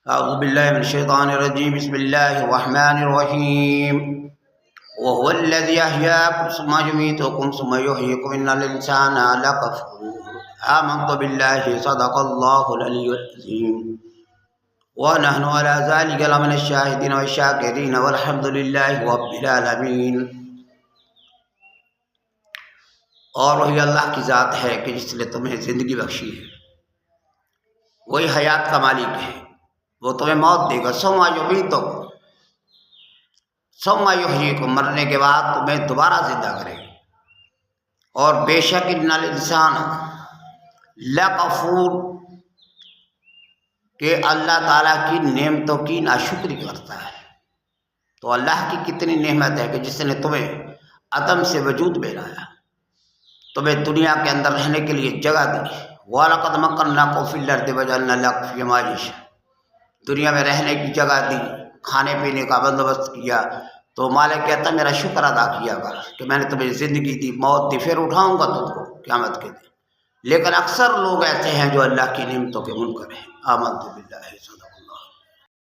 اعوذ باللہ من الشیطان الرجیم بسم اللہ الرحمن الرحیم وهو الذی احیاکم ثم یمیتکم ثم یحییکم ان الانسان لکفور آمنت باللہ صدق اللہ العلی العظیم ونحن على ذلك لمن الشاہدین والشاکرین والحمد للہ رب العالمین۔ اور وہی اللہ کی ذات ہے کہ جس نے تمہیں زندگی بخشی ہے، وہی حیات کا مالک ہے، وہ تمہیں موت دے گا۔ ثم یمیتکم، ثم یحییکم، مرنے کے بعد تمہیں دوبارہ زندہ کرے گا۔ اور بے شک ان الانسان لکفور، کہ اللہ تعالیٰ کی نعمتوں کی ناشکری کرتا ہے۔ تو اللہ کی کتنی نعمت ہے کہ جس نے تمہیں عدم سے وجود میں لایا، تمہیں دنیا کے اندر رہنے کے لیے جگہ دی۔ وَلَقَدْ مَكَّنَّاكُمْ فِي الْأَرْضِ وَجَعَلْنَا لَكُمْ فِيهَا مَعِيشَةً، دنیا میں رہنے کی جگہ دی، کھانے پینے کا بندوبست کیا۔ تو مالک کہتا میرا شکر ادا کیا کر کہ میں نے تمہیں زندگی دی، موت دی، پھر اٹھاؤں گا تم کو قیامت کے دن۔ لیکن اکثر لوگ ایسے ہیں جو اللہ کی نعمتوں کے منکر ہیں۔ آمنت باللہ۔